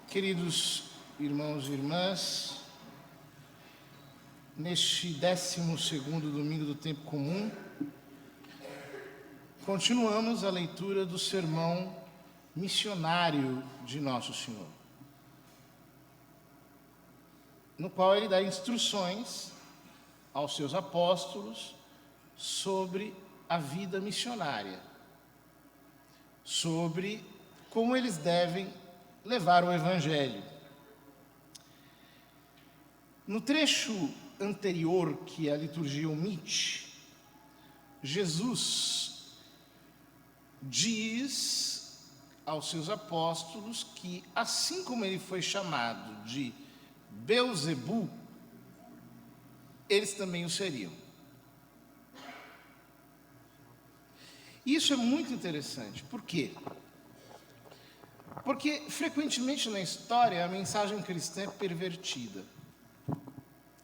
Queridos irmãos e irmãs, neste 12º domingo do tempo comum, continuamos a leitura do sermão missionário de Nosso Senhor, no qual ele dá instruções aos seus apóstolos sobre a vida missionária, sobre como eles devem levar o Evangelho. No trecho anterior que a liturgia omite, Jesus diz aos seus apóstolos que, assim como ele foi chamado de Beelzebu, eles também o seriam. Isso é muito interessante. Por quê? Porque, frequentemente na história, a mensagem cristã é pervertida.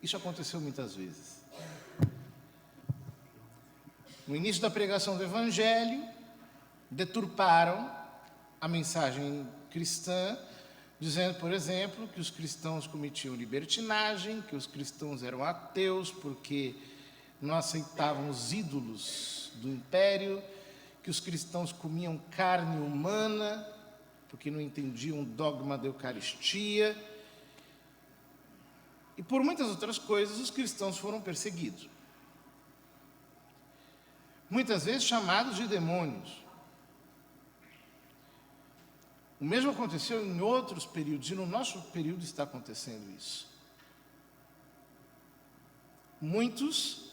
Isso aconteceu muitas vezes. No início da pregação do Evangelho, deturparam a mensagem cristã, dizendo, por exemplo, que os cristãos cometiam libertinagem, que os cristãos eram ateus porque não aceitavam os ídolos do império, que os cristãos comiam carne humana porque não entendiam o dogma da Eucaristia. E por muitas outras coisas, os cristãos foram perseguidos. Muitas vezes chamados de demônios. O mesmo aconteceu em outros períodos, e no nosso período está acontecendo isso. Muitos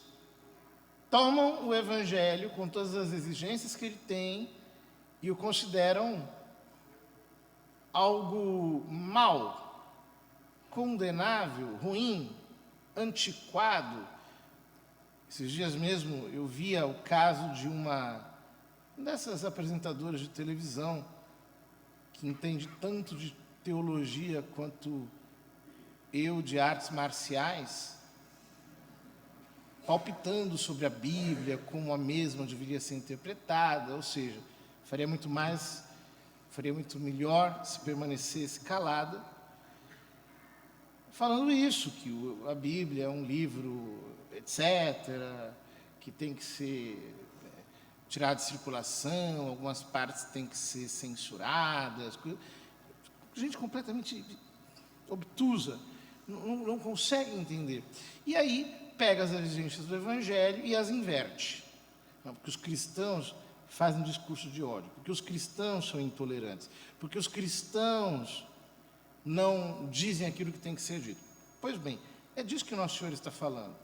tomam o Evangelho com todas as exigências que ele tem e o consideram algo mau, condenável, ruim, antiquado. Esses dias mesmo eu via o caso de uma dessas apresentadoras de televisão que entende tanto de teologia quanto eu de artes marciais, palpitando sobre a Bíblia, como a mesma deveria ser interpretada, ou seja, faria muito melhor se permanecesse calada, falando isso, que a Bíblia é um livro, etc., que tem que ser tirado de circulação, algumas partes têm que ser censuradas, gente completamente obtusa, não consegue entender. E aí pega as exigências do Evangelho e as inverte, porque os cristãos fazem um discurso de ódio, porque os cristãos são intolerantes, porque os cristãos não dizem aquilo que tem que ser dito. Pois bem, é disso que o Nosso Senhor está falando.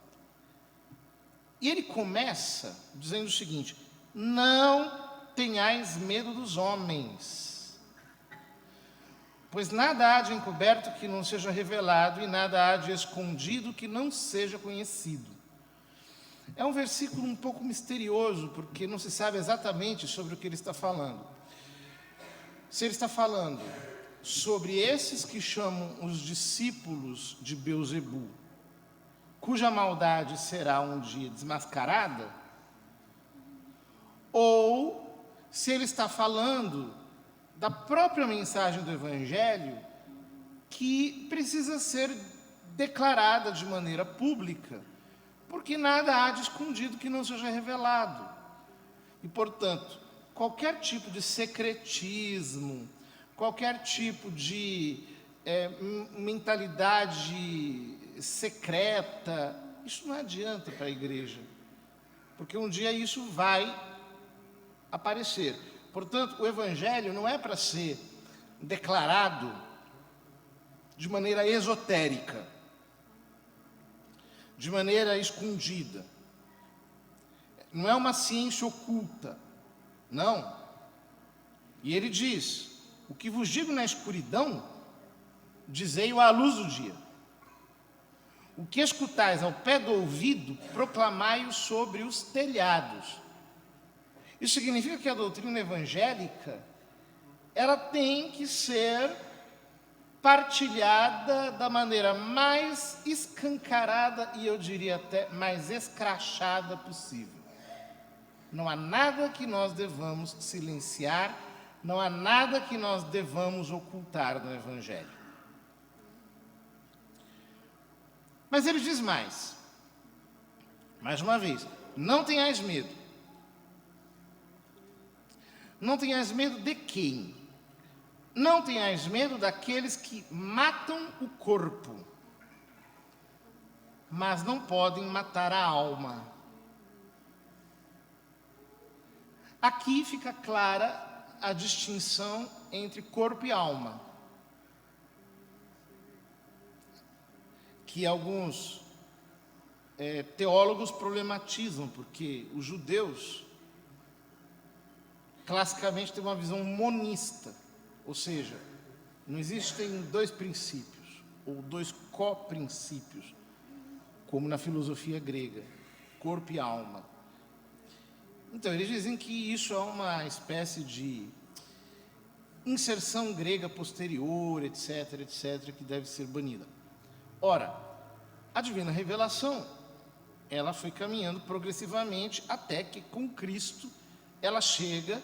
E ele começa dizendo o seguinte: não tenhais medo dos homens, pois nada há de encoberto que não seja revelado, e nada há de escondido que não seja conhecido. É um versículo um pouco misterioso, porque não se sabe exatamente sobre o que ele está falando. Se ele está falando sobre esses que chamam os discípulos de Beelzebu, cuja maldade será um dia desmascarada, ou se ele está falando da própria mensagem do Evangelho, que precisa ser declarada de maneira pública, porque nada há de escondido que não seja revelado. E, portanto, qualquer tipo de secretismo, qualquer tipo de mentalidade secreta, isso não adianta para a igreja, porque um dia isso vai aparecer. Portanto, o Evangelho não é para ser declarado de maneira esotérica, de maneira escondida. Não é uma ciência oculta, não. E ele diz: o que vos digo na escuridão, dizei-o à luz do dia. O que escutais ao pé do ouvido, proclamai-o sobre os telhados. Isso significa que a doutrina evangélica, ela tem que ser partilhada da maneira mais escancarada e eu diria até mais escrachada possível. Não há nada que nós devamos silenciar, não há nada que nós devamos ocultar no Evangelho. Mas ele diz mais uma vez, não tenhais medo. Não tenhais medo de quem? Não tenhais medo daqueles que matam o corpo, mas não podem matar a alma. Aqui fica clara a distinção entre corpo e alma, que alguns teólogos problematizam, porque os judeus classicamente têm uma visão monista, ou seja, não existem dois princípios, ou dois coprincípios, como na filosofia grega, corpo e alma. Então, eles dizem que isso é uma espécie de inserção grega posterior, etc., etc., que deve ser banida. Ora, a divina revelação, ela foi caminhando progressivamente até que, com Cristo, ela chega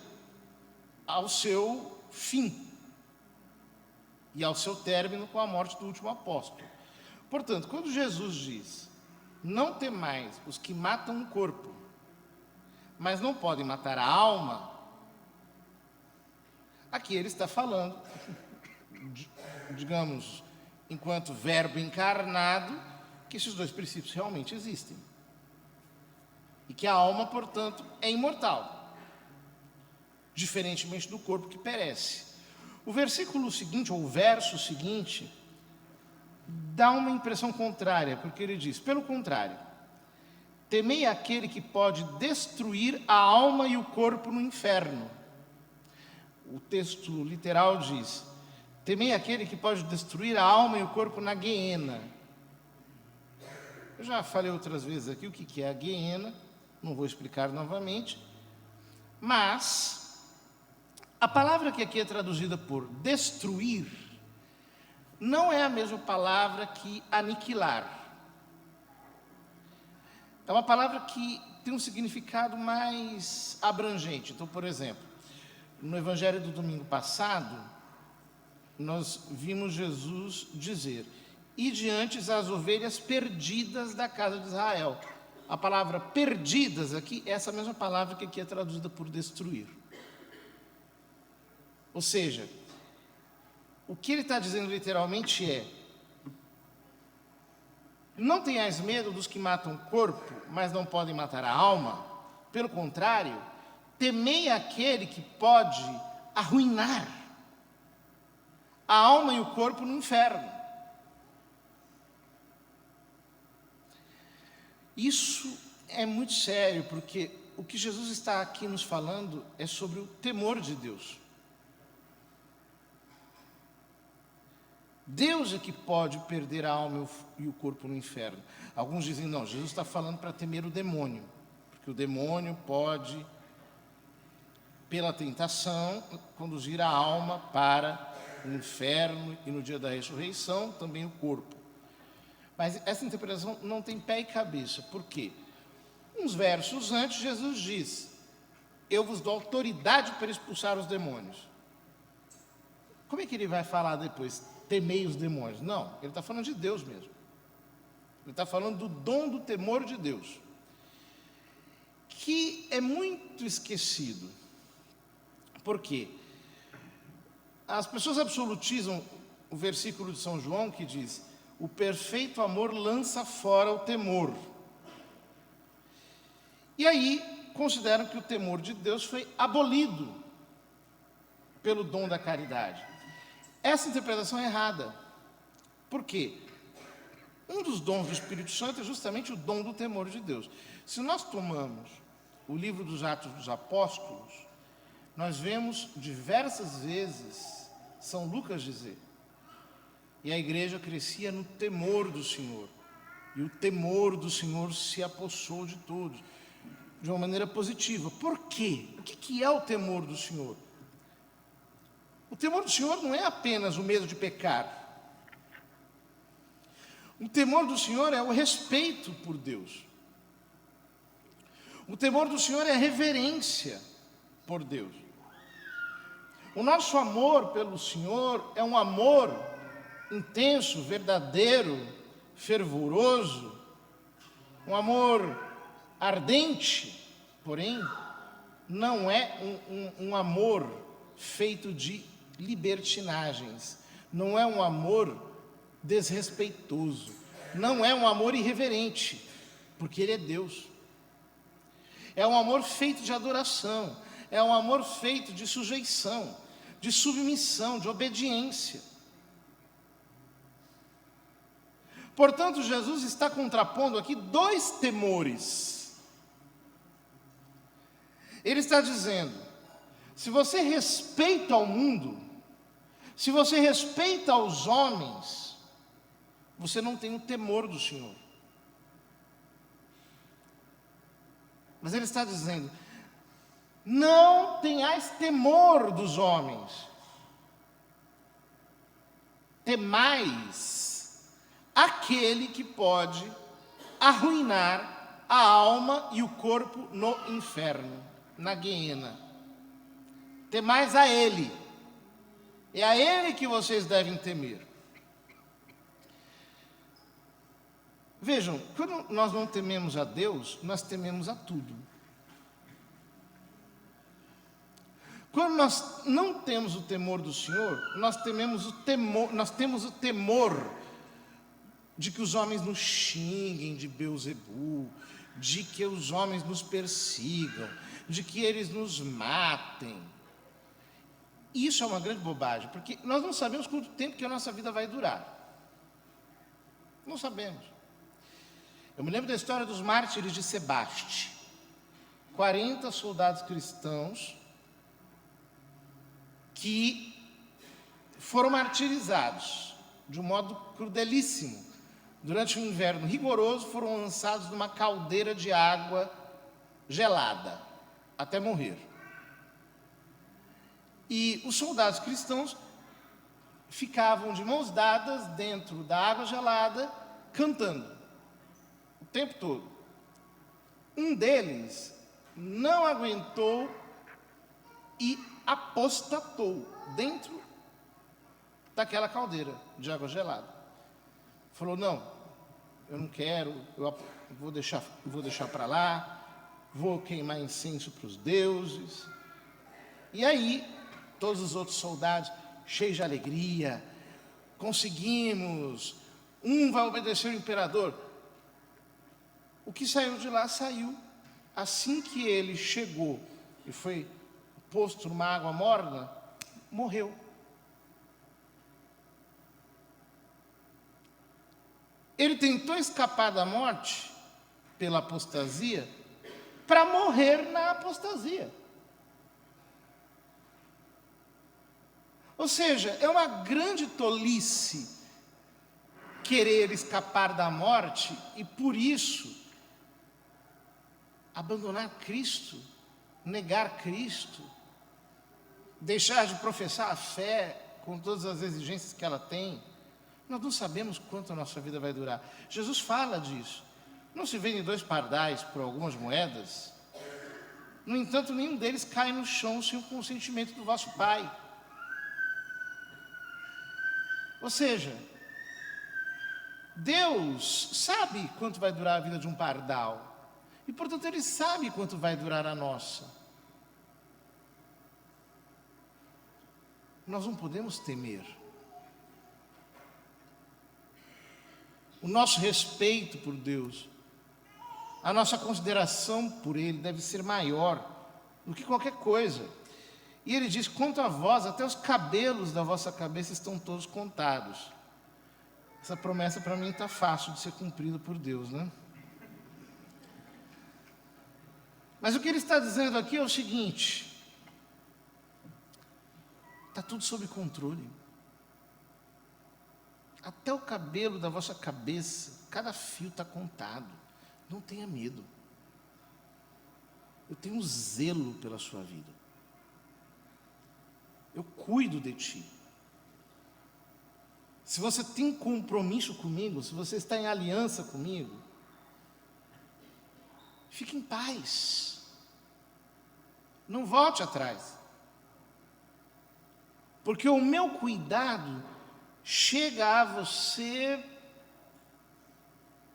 ao seu fim e ao seu término com a morte do último apóstolo. Portanto, quando Jesus diz, não temais os que matam o corpo, mas não podem matar a alma, aqui ele está falando, digamos, enquanto verbo encarnado, que esses dois princípios realmente existem. E que a alma, portanto, é imortal, diferentemente do corpo que perece. O versículo seguinte, ou o verso seguinte, dá uma impressão contrária, porque ele diz, pelo contrário, temei aquele que pode destruir a alma e o corpo no inferno. O texto literal diz, temei aquele que pode destruir a alma e o corpo na guiena. Eu já falei outras vezes aqui o que é a guiena, não vou explicar novamente, mas a palavra que aqui é traduzida por destruir não é a mesma palavra que aniquilar. É uma palavra que tem um significado mais abrangente. Então, por exemplo, no Evangelho do domingo passado, nós vimos Jesus dizer, ide antes as ovelhas perdidas da casa de Israel. A palavra perdidas aqui é essa mesma palavra que aqui é traduzida por destruir. Ou seja, o que ele está dizendo literalmente é, não tenhais medo dos que matam o corpo, mas não podem matar a alma. Pelo contrário, temei aquele que pode arruinar a alma e o corpo no inferno. Isso é muito sério, porque o que Jesus está aqui nos falando é sobre o temor de Deus. Deus é que pode perder a alma e o corpo no inferno. Alguns dizem, não, Jesus está falando para temer o demônio, porque o demônio pode, pela tentação, conduzir a alma para o inferno e no dia da ressurreição também o corpo. Mas essa interpretação não tem pé e cabeça. Por quê? Uns versos antes, Jesus diz, eu vos dou autoridade para expulsar os demônios. Como é que ele vai falar depois? Temei os demônios. Não, ele está falando de Deus mesmo. Ele está falando do dom do temor de Deus, que é muito esquecido. Por quê? As pessoas absolutizam o versículo de São João que diz, o perfeito amor lança fora o temor. E aí consideram que o temor de Deus foi abolido pelo dom da caridade. Essa interpretação é errada. Por quê? Um dos dons do Espírito Santo é justamente o dom do temor de Deus. Se nós tomamos o livro dos Atos dos Apóstolos, nós vemos diversas vezes São Lucas dizer, e a igreja crescia no temor do Senhor, e o temor do Senhor se apossou de todos, de uma maneira positiva. Por quê? O que é o temor do Senhor? O temor do Senhor não é apenas o medo de pecar. O temor do Senhor é o respeito por Deus. O temor do Senhor é a reverência por Deus. O nosso amor pelo Senhor é um amor intenso, verdadeiro, fervoroso, um amor ardente, porém, não é um amor feito de libertinagens, não é um amor desrespeitoso, não é um amor irreverente, porque Ele é Deus. É um amor feito de adoração, é um amor feito de sujeição, de submissão, de obediência. Portanto, Jesus está contrapondo aqui dois temores. Ele está dizendo: se você respeita ao mundo, se você respeita aos homens, você não tem o temor do Senhor. Mas ele está dizendo: não tenhais temor dos homens, temais aquele que pode arruinar a alma e o corpo no inferno, na guiena. Temais a Ele, é a Ele que vocês devem temer. Vejam, quando nós não tememos a Deus, nós tememos a tudo. Quando nós não temos o temor do Senhor, nós temos o temor de que os homens nos xinguem de Beelzebul, de que os homens nos persigam, de que eles nos matem. Isso é uma grande bobagem, porque nós não sabemos quanto tempo que a nossa vida vai durar. Não sabemos. Eu me lembro da história dos mártires de Sebaste. 40 soldados cristãos que foram martirizados de um modo crudelíssimo. Durante um inverno rigoroso, foram lançados numa caldeira de água gelada, até morrer. E os soldados cristãos ficavam de mãos dadas dentro da água gelada, cantando, o tempo todo. Um deles não aguentou e apostatou dentro daquela caldeira de água gelada. Falou: não, eu não quero, eu vou deixar para lá, vou queimar incenso para os deuses. E aí, todos os outros soldados, cheios de alegria, conseguimos, um vai obedecer ao imperador. O que saiu de lá, saiu. Assim que ele chegou e foi posto numa água morna, morreu. Ele tentou escapar da morte pela apostasia para morrer na apostasia. Ou seja, é uma grande tolice querer escapar da morte e, por isso, abandonar Cristo, negar Cristo, deixar de professar a fé com todas as exigências que ela tem. Nós não sabemos quanto a nossa vida vai durar. Jesus fala disso. Não se vendem 2 pardais por algumas moedas? No entanto, nenhum deles cai no chão sem o consentimento do vosso Pai. Ou seja, Deus sabe quanto vai durar a vida de um pardal. E, portanto, Ele sabe quanto vai durar a nossa. Nós não podemos temer. O nosso respeito por Deus, a nossa consideração por Ele deve ser maior do que qualquer coisa. E Ele diz: quanto a vós, até os cabelos da vossa cabeça estão todos contados. Essa promessa para mim está fácil de ser cumprida por Deus, né? Mas o que Ele está dizendo aqui é o seguinte: está tudo sob controle. Até o cabelo da vossa cabeça, cada fio está contado. Não tenha medo. Eu tenho zelo pela sua vida. Eu cuido de ti. Se você tem compromisso comigo, se você está em aliança comigo, fique em paz. Não volte atrás. Porque o meu cuidado chega a você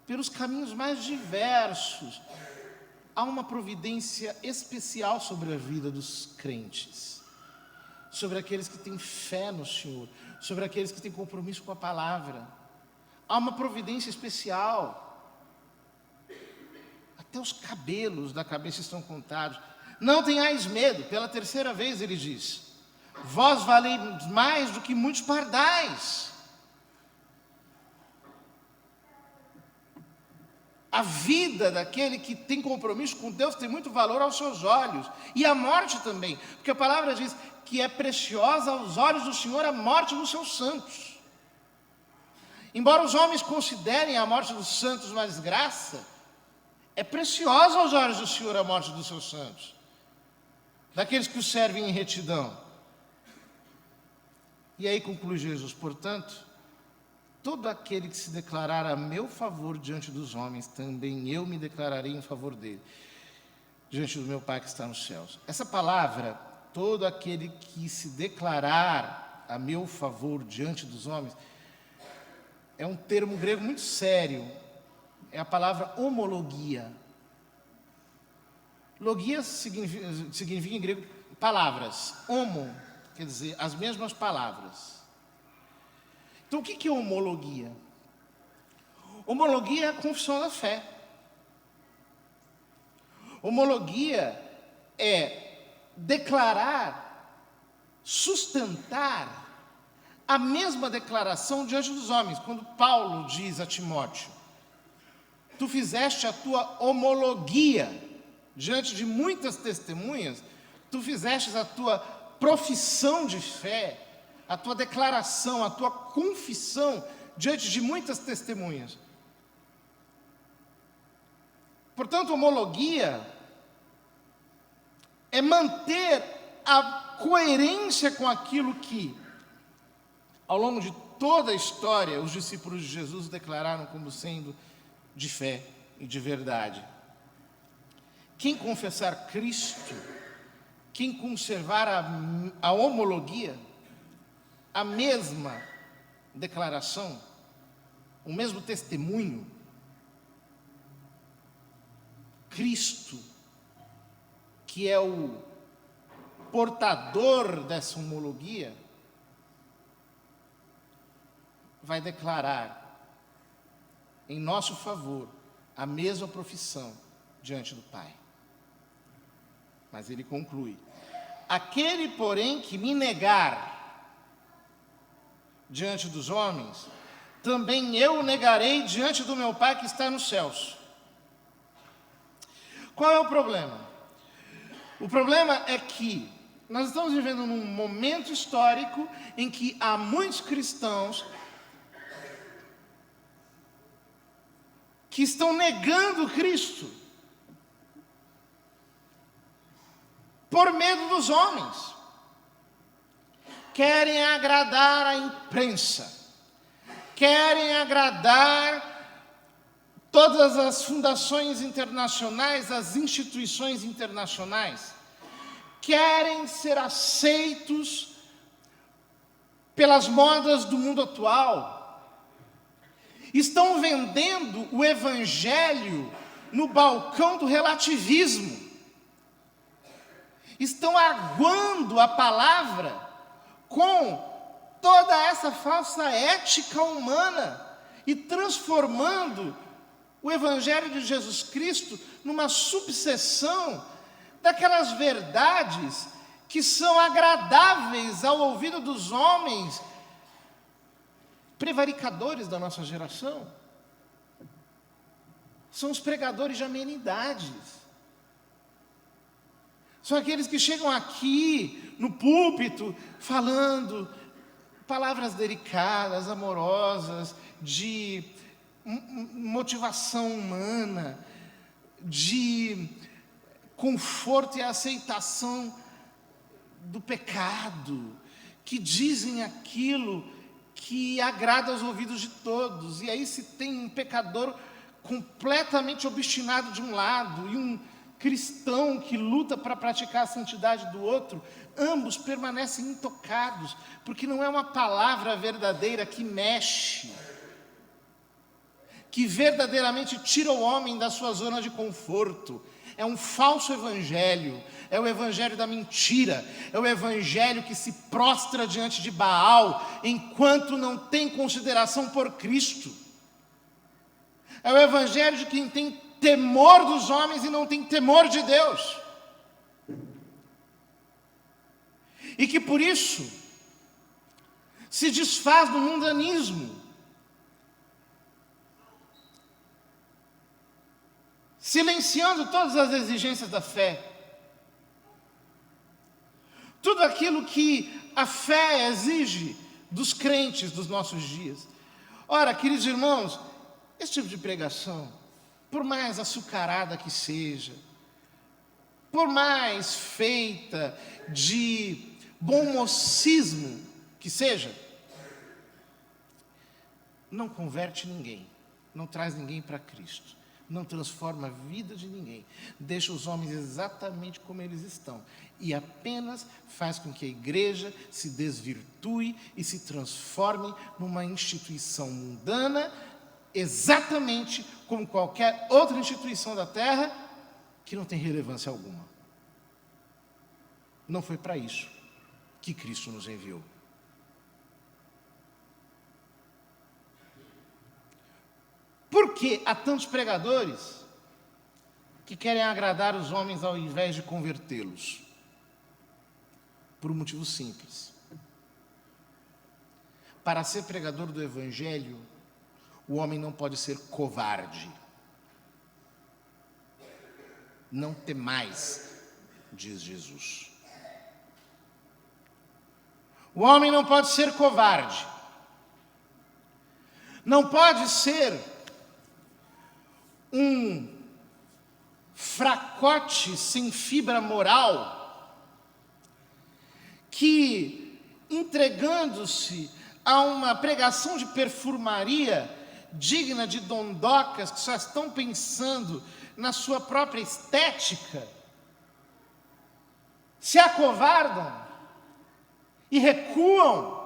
pelos caminhos mais diversos, há uma providência especial sobre a vida dos crentes, sobre aqueles que têm fé no Senhor, sobre aqueles que têm compromisso com a palavra. Há uma providência especial. Até os cabelos da cabeça estão contados. Não tenhais medo, pela terceira vez ele diz: vós valeis mais do que muitos pardais. A vida daquele que tem compromisso com Deus tem muito valor aos seus olhos, e a morte também, porque a palavra diz que é preciosa aos olhos do Senhor a morte dos seus santos. Embora os homens considerem a morte dos santos uma desgraça, é preciosa aos olhos do Senhor a morte dos seus santos, daqueles que o servem em retidão. E aí conclui Jesus: portanto, todo aquele que se declarar a meu favor diante dos homens, também eu me declararei em favor dele, diante do meu Pai que está nos céus. Essa palavra, todo aquele que se declarar a meu favor diante dos homens, é um termo grego muito sério. É a palavra homologia. Logia significa em grego palavras. Homo quer dizer as mesmas palavras. Então, o que é homologia? Homologia é a confissão da fé. Homologia é declarar, sustentar a mesma declaração diante dos homens. Quando Paulo diz a Timóteo: tu fizeste a tua homologia diante de muitas testemunhas, tu fizeste a tua profissão de fé, a tua declaração, a tua confissão diante de muitas testemunhas. Portanto, homologia é manter a coerência com aquilo que, ao longo de toda a história, os discípulos de Jesus declararam como sendo de fé e de verdade. Quem confessar Cristo, quem conservar a homologia, a mesma declaração, o mesmo testemunho, Cristo, que é o portador dessa homologia, vai declarar em nosso favor a mesma profissão diante do Pai. Mas ele conclui: aquele, porém, que me negar diante dos homens, também eu o negarei diante do meu Pai que está nos céus. Qual é o problema? O problema é que nós estamos vivendo num momento histórico em que há muitos cristãos que estão negando Cristo por medo dos homens. Querem agradar a imprensa, querem agradar todas as fundações internacionais, as instituições internacionais, querem ser aceitos pelas modas do mundo atual, estão vendendo o evangelho no balcão do relativismo, estão aguando a palavra com toda essa falsa ética humana e transformando o Evangelho de Jesus Cristo numa subseção daquelas verdades que são agradáveis ao ouvido dos homens prevaricadores da nossa geração. São os pregadores de amenidades. São aqueles que chegam aqui no púlpito falando palavras delicadas, amorosas, de motivação humana, de conforto e aceitação do pecado, que dizem aquilo que agrada aos ouvidos de todos. E aí se tem um pecador completamente obstinado de um lado e um cristão que luta para praticar a santidade do outro, ambos permanecem intocados, porque não é uma palavra verdadeira que mexe, que verdadeiramente tira o homem da sua zona de conforto. É um falso evangelho, é o evangelho da mentira, é o evangelho que se prostra diante de Baal, enquanto não tem consideração por Cristo. É o evangelho de quem tem temor dos homens e não tem temor de Deus. E que por isso se desfaz do mundanismo, silenciando todas as exigências da fé. Tudo aquilo que a fé exige dos crentes dos nossos dias. Ora, queridos irmãos, esse tipo de pregação, por mais açucarada que seja, por mais feita de bom mocismo que seja, não converte ninguém, não traz ninguém para Cristo, não transforma a vida de ninguém, deixa os homens exatamente como eles estão e apenas faz com que a igreja se desvirtue e se transforme numa instituição mundana, exatamente como qualquer outra instituição da terra que não tem relevância alguma. Não foi para isso que Cristo nos enviou. Por que há tantos pregadores que querem agradar os homens ao invés de convertê-los? Por um motivo simples. Para ser pregador do Evangelho, o homem não pode ser covarde. Não temais, diz Jesus. O homem não pode ser covarde. Não pode ser um fracote sem fibra moral que, entregando-se a uma pregação de perfumaria digna de dondocas que só estão pensando na sua própria estética, se acovardam e recuam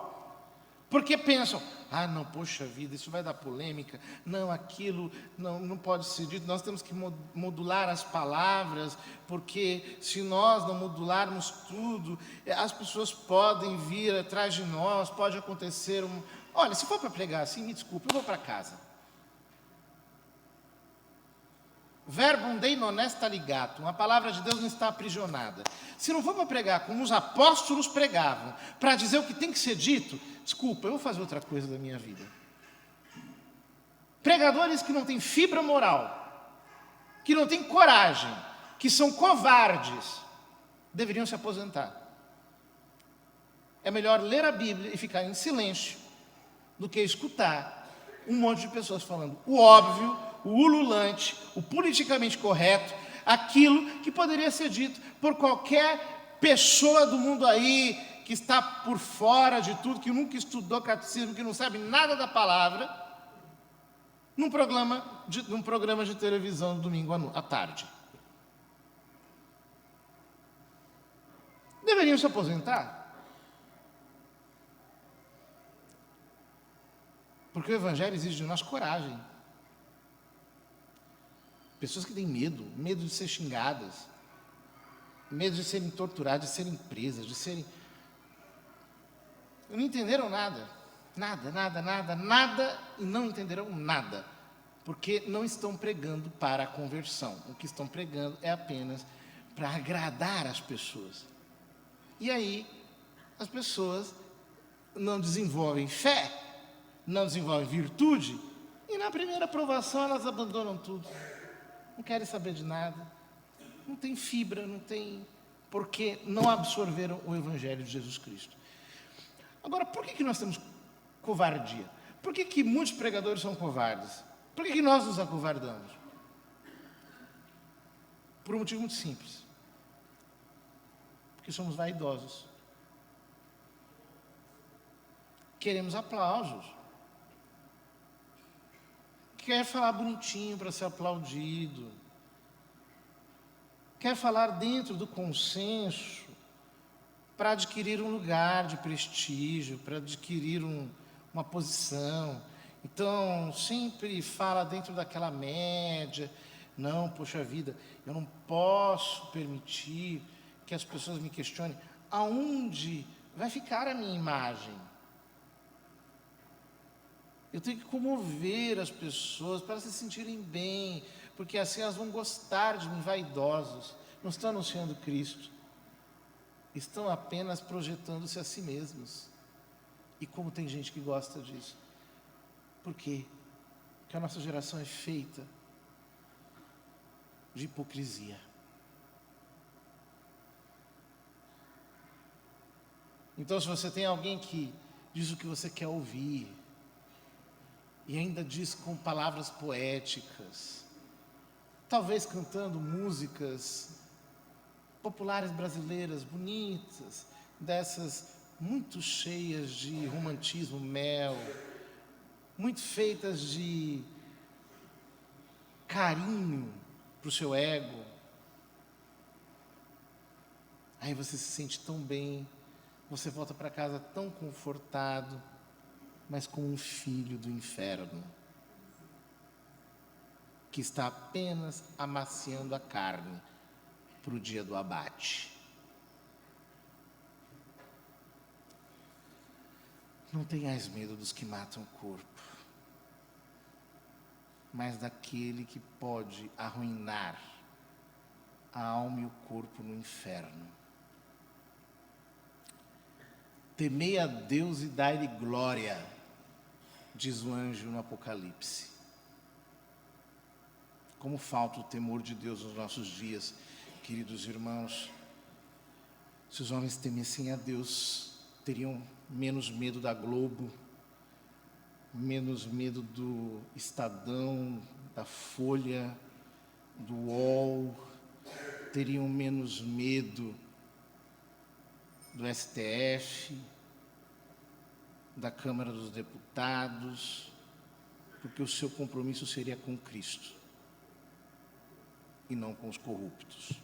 porque pensam: ah, não, poxa vida, isso vai dar polêmica. Não, aquilo não pode ser dito. Nós temos que modular as palavras, porque se nós não modularmos tudo, as pessoas podem vir atrás de nós, pode acontecer um... Olha, se for para pregar assim, me desculpe, eu vou para casa. Verbum Dei non est ligatum, a palavra de Deus não está aprisionada. Se não for para pregar como os apóstolos pregavam, para dizer o que tem que ser dito, desculpa, eu vou fazer outra coisa da minha vida. Pregadores que não têm fibra moral, que não têm coragem, que são covardes, deveriam se aposentar. É melhor ler a Bíblia e ficar em silêncio do que escutar um monte de pessoas falando o óbvio, o ululante, o politicamente correto, aquilo que poderia ser dito por qualquer pessoa do mundo aí que está por fora de tudo, que nunca estudou catecismo, que não sabe nada da palavra, num programa de televisão no domingo à tarde. Deveriam se aposentar. Porque o Evangelho exige de nós coragem. Pessoas que têm medo de ser xingadas, medo de serem torturadas, de serem presas, de serem... Não entenderam nada, e não entenderão nada, porque não estão pregando para a conversão. O que estão pregando é apenas para agradar as pessoas. E aí, as pessoas não desenvolvem fé, não desenvolvem virtude, e na primeira provação elas abandonam tudo. Não querem saber de nada, não tem fibra, não tem... porque não absorveram o Evangelho de Jesus Cristo. Agora, por que nós temos covardia? Por que muitos pregadores são covardes? Por que nós nos acovardamos? Por um motivo muito simples. Porque somos vaidosos. Queremos aplausos. Quer falar bonitinho para ser aplaudido. Quer falar dentro do consenso para adquirir um lugar de prestígio, para adquirir uma posição. Então, sempre fala dentro daquela média. Não, poxa vida, eu não posso permitir que as pessoas me questionem aonde vai ficar a minha imagem. Eu tenho que comover as pessoas para se sentirem bem, porque assim elas vão gostar de mim, vaidosos. Não estão anunciando Cristo, estão apenas projetando-se a si mesmos. E como tem gente que gosta disso? Por quê? Porque a nossa geração é feita de hipocrisia. Então, se você tem alguém que diz o que você quer ouvir, e ainda diz com palavras poéticas, talvez cantando músicas populares brasileiras bonitas, dessas muito cheias de romantismo, mel, muito feitas de carinho para o seu ego. Aí você se sente tão bem, você volta para casa tão confortado, mas como um filho do inferno, que está apenas amaciando a carne para o dia do abate. Não tenhais medo dos que matam o corpo, mas daquele que pode arruinar a alma e o corpo no inferno. Temei a Deus e dai-lhe glória, diz o anjo no Apocalipse. Como falta o temor de Deus nos nossos dias, queridos irmãos. Se os homens temessem a Deus, teriam menos medo da Globo, menos medo do Estadão, da Folha, do UOL, teriam menos medo do STF, da Câmara dos Deputados, porque o seu compromisso seria com Cristo e não com os corruptos.